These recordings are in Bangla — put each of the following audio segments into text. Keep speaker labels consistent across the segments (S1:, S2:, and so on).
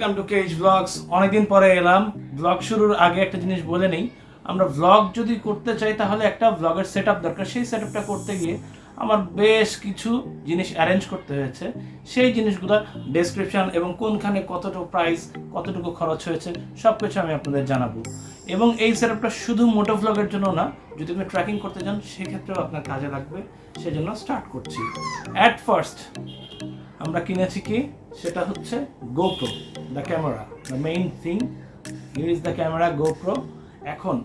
S1: Welcome to cage blogs. অনেকদিন পরে এলাম। ব্লগ শুরুর আগে একটা জিনিস বলে নেই, আমরা ব্লগ যদি করতে চাই তাহলে একটা ব্লগের সেট আপ দরকার। সেই সেট আপটা করতে গিয়ে আমার বেশ কিছু জিনিস অ্যারেঞ্জ করতে হয়েছে। সেই জিনিসগুলো ডেসক্রিপশন এবং কোনখানে কতটুকু প্রাইস, কতটুকু খরচ হয়েছে সব কিছু আমি আপনাদের জানাবো। এবং এই সেট আপটা শুধু মোটো ব্লগের জন্য না, যদি আপনি ট্র্যাকিং করতে চান সেক্ষেত্রেও আপনার কাজে লাগবে। সেজন্য স্টার্ট করছি। অ্যাট ফার্স্ট আমরা কিনেছি কি, সেটা হচ্ছে GoPro, the camera, the main thing. Here is the camera GoPro। এখন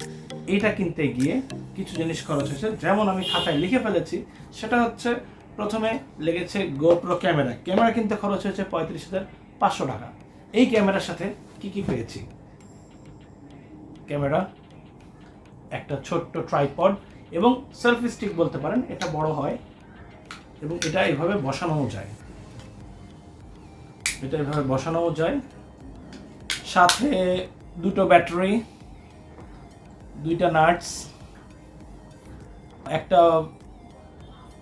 S1: এটা কিনতে গিয়ে কিছু জিনিস খরচ হয়েছে, যেমন আমি খাতায় লিখে ফেলেছি। সেটা হচ্ছে প্রথমে লেগেছে GoPro ক্যামেরা কিনতে খরচ হয়েছে 35,500 টাকা। এই ক্যামেরার সাথে কি কি পেয়েছি? ক্যামেরা, একটা ছোট্ট ট্রাইপড এবং সেলফি স্টিক বলতে পারেন, এটা বড় হয় এবং এটা এইভাবে বসানোও যায়। সাথে দুটো ব্যাটারি, দুইটা নাটস, একটা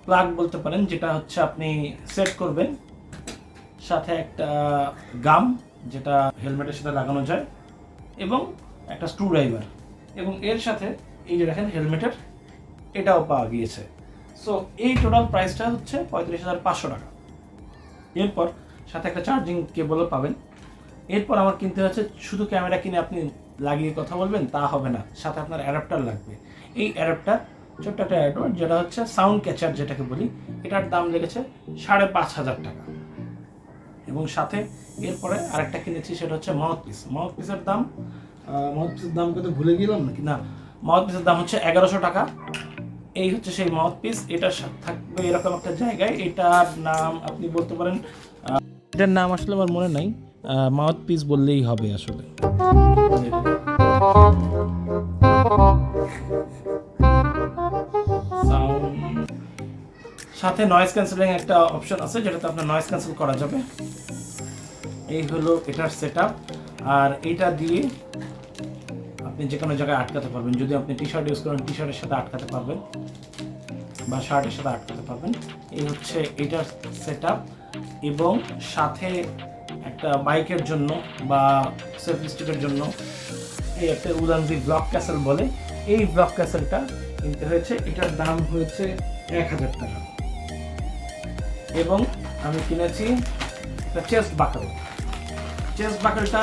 S1: প্লাগ বলতে পারেন যেটা হচ্ছে আপনি সেট করবেন, সাথে একটা গাম যেটা হেলমেটের সাথে লাগানো যায়, এবং একটা স্ক্রু ড্রাইভার। এবং এর সাথে এই যে দেখেন হেলমেটের এটাও পাওয়া গিয়েছে। সো এই টোটাল প্রাইসটা হচ্ছে 35,500 টাকা। এরপর সাথে একটা চার্জিং কেবলও পাবেন। এরপর আমার কিনতে হচ্ছে, শুধু ক্যামেরা কিনে আপনি লাগিয়ে কথা বলবেন তা হবে না, সাথে আপনার অ্যাডাপ্টার লাগবে। এই অ্যাডাপ্টার, ছোট্ট একটা অ্যাডাপ্টার যেটা হচ্ছে সাউন্ড ক্যাচার যেটাকে বলি, এটার দাম লেগেছে 5,500 টাকা। এবং সাথে এরপরে আরেকটা কিনেছি, সেটা হচ্ছে মাউথপিসের দাম কিন্তু ভুলে গেলাম নাকি, না, মাউথপিসের দাম হচ্ছে 1100 টাকা। এই হচ্ছে সেই মাউথপিস। এটা থাকবে এরকম একটা জায়গায়, এটার নাম আপনি বলতে পারেন, এটার নাম আসলে আমার মনে নাই, মাউথপিস বললেই হবে আসলে। সাথে নয়েজ ক্যান্সেলিং একটা অপশন আছে, যেটাতে আপনার নয়েজ ক্যান্সেল করা যাবে। এই হলো এটার সেটআপ। আর এটা দিয়ে আপনি যে কোনো জায়গায় আটকাতে পারবেন। যদি আপনি টি শার্ট ইউজ করেন, টি শার্টের সাথে আটকাতে পারবেন বা শার্টের সাথে আটকাতে পারবেন। এই হচ্ছে এটার সেটআপ। এবং সাথে একটা বাইকের জন্য বা সেলফি স্টিকের জন্য এই একটা উলানজি ব্লক ক্যাসেল বলে, এই ব্লক ক্যাসেলটা কিনতে হয়েছে। এটার দাম হয়েছে 1,000 টাকা। এবং আমি কিনেছি একটা চেস্ট বাকেলটা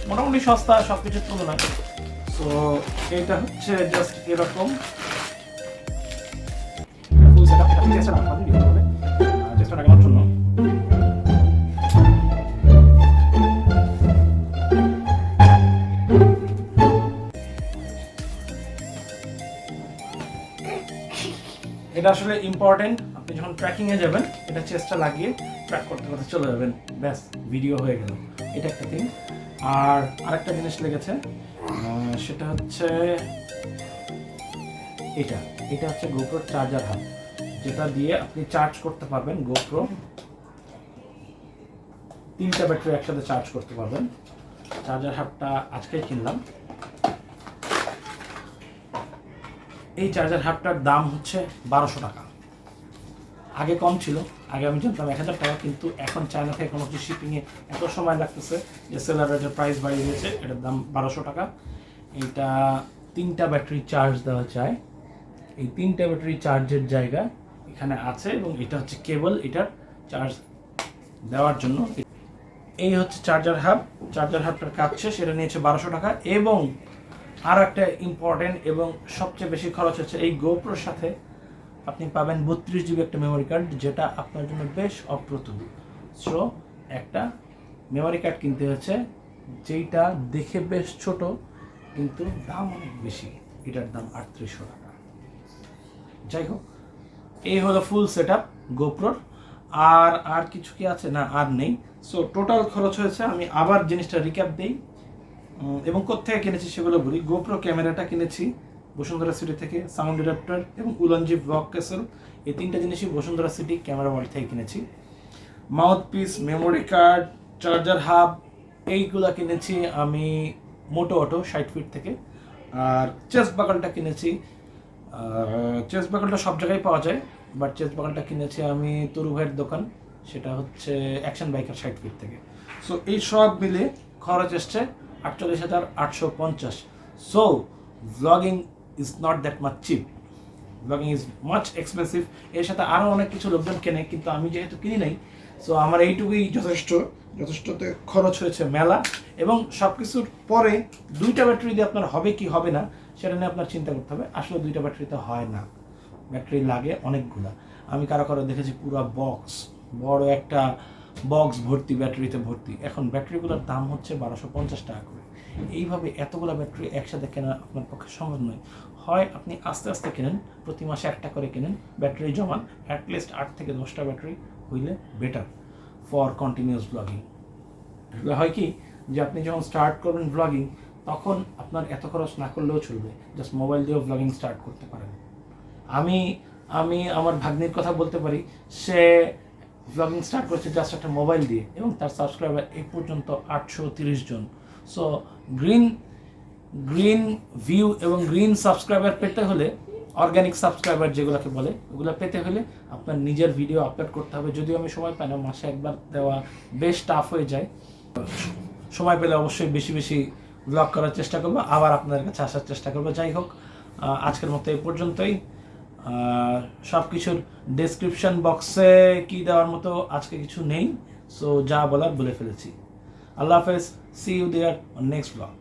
S1: মোটামুটি সস্তা সব কিছুর তুলনায়। সো এটা হচ্ছে জাস্ট এরকম চেষ্টা লাগানোর জন্য। এটা আসলে ইম্পর্টেন্ট। আপনি যখন ট্র্যাকিংয়ে যাবেন, এটা চেষ্টা লাগিয়ে ট্র্যাক করতে করতে চলে যাবেন, ব্যাস ভিডিও হয়ে গেল। এটা একটা থিং। আর আরেকটা জিনিস লেগেছে, সেটা হচ্ছে এটা হচ্ছে GoPro চার্জার হাব, যেটা দিয়ে আপনি চার্জ করতে পারবেন। GoPro 3টা ব্যাটারি একসাথে চার্জ করতে পারবেন। চার্জার হাবটা আজকেই কিনলাম। এই চার্জার হাবটার দাম হচ্ছে 1,200 টাকা। আগে কম ছিল, আগে আমি জানতাম 1,000 টাকা, কিন্তু এখন চায়না থেকে কোনো কিছু শিপিংয়ে এত সময় লাগতেছে যে সেলারের প্রাইস বাড়িয়ে দিয়েছে। এটার দাম 1,200 টাকা। এটা 3টা ব্যাটারি চার্জ দেওয়া যায়। এই 3টা ব্যাটারি চার্জের জায়গা এখানে আছে, এবং এটা হচ্ছে কেবল এটার চার্জ দেওয়ার জন্য। এই হচ্ছে চার্জার হাবটার কাজ শেষ। এটা নিয়েছে 1,200 টাকা। এবং আর একটা ইম্পর্টেন্ট এবং সবচেয়ে বেশি খরচ হচ্ছে, এই GoProর সাথে আপনি পাবেন 32 GB একটা মেমোরি কার্ড, যেটা আপনার জন্য বেশ অপ্রতুল। সো একটা মেমোরি কার্ড কিনতে হচ্ছে, যেইটা দেখে বেশ ছোট কিন্তু দাম অনেক বেশি। এটার দাম 3,800 টাকা। যাই হোক, এই হলো ফুল সেটআপ GoProর। আর কিছু কি আছে? না, আর নেই। সো টোটাল খরচ হয়েছে, আমি আবার জিনিসটা রিক্যাপ দিই এবং কোত্থেকে কিনেছি সেগুলো বলি। GoPro ক্যামেরাটা কিনেছি বসুন্ধরা সিটি থেকে, সাউন্ড অ্যাডাপ্টার এবং উলানজি ব্লক ক্যাসেল, এই 3টা জিনিসই বসুন্ধরা সিটি ক্যামেরা ওয়ার্ল্ড থেকে কিনেছি। Mouthpiece, memory card, charger hub, এইগুলা কিনেছি আমি মোটো অটো 60 ফিট থেকে। আর চেস্ট বাকলটা কিনেছি, চেস্ট বাকলটা সব জায়গায় পাওয়া যায়, বাট চেস্ট বাকলটা কিনেছি আমি তরু ভাইয়ের দোকান, সেটা হচ্ছে অ্যাকশন বাইকার 60 ফিট থেকে। সো এই সব মিলে খরচ এসছে 48,850। So blogging is not that much cheap, blogging is much expensive. এর সাথে আরও অনেক কিছু লোকজন কেনে, কিন্তু আমি যেহেতু কিনি নাই, সো আমার এইটুকুই যথেষ্টতে খরচ হয়েছে মেলা। এবং সব কিছুর পরে 2টা ব্যাটারি দিয়ে আপনার হবে কি হবে না সেটা নিয়ে আপনার চিন্তা করতে হবে। আসলে 2টা ব্যাটারিতে হয় না, ব্যাটারি লাগে অনেকগুলা। আমি কারো দেখেছি পুরো বক্স, বড় একটা বক্স ভর্তি, ব্যাটারিতে ভর্তি। এখন ব্যাটারিগুলোর দাম হচ্ছে 1250 টাকা করে। এইভাবে এতগুলো ব্যাটারি একসাথে কেনা আপনার পক্ষে সম্ভব নয়। হয় আপনি আস্তে আস্তে কেনেন, প্রতি মাসে একটা করে কেনেন, ব্যাটারি জমান, অ্যাটলিস্ট 8 থেকে 10টা ব্যাটারি হইলে বেটার ফর কন্টিনিউয়াস ব্লগিং। এগুলো হয় কি যে আপনি যখন স্টার্ট করবেন ব্লগিং, তখন আপনার এত খরচ না করলেও চলবে, জাস্ট মোবাইল দিয়েও ব্লগিং স্টার্ট করতে পারেন। আমি আমার ভাগ্নির কথা বলতে পারি, সে ব্লগিং স্টার্ট করেছে জাস্ট একটা মোবাইল দিয়ে, এবং তার সাবস্ক্রাইবার এই পর্যন্ত 830 জন। সো গ্রিন ভিউ এবং গ্রিন সাবস্ক্রাইবার পেতে হলে, অর্গানিক সাবস্ক্রাইবার যেগুলোকে বলে, ওগুলো পেতে হলে আপনার নিজের ভিডিও আপলোড করতে হবে। যদিও আমি সময় পাই না, মাসে একবার দেওয়া বেশ টাফ হয়ে যায়। সময় পেলে অবশ্যই বেশি বেশি ব্লগ করার চেষ্টা করবো, আবার আপনাদের কাছে আসার চেষ্টা করবো। যাই হোক, আজকের মতো এই পর্যন্তই। সব কিছুর ডেসক্রিপশন বক্সে কি দেওয়ার মতো আজকে কিছু নেই, সো যা বলার বলে ফেলেছি। আল্লাহ হাফেজ, see you there on next blog.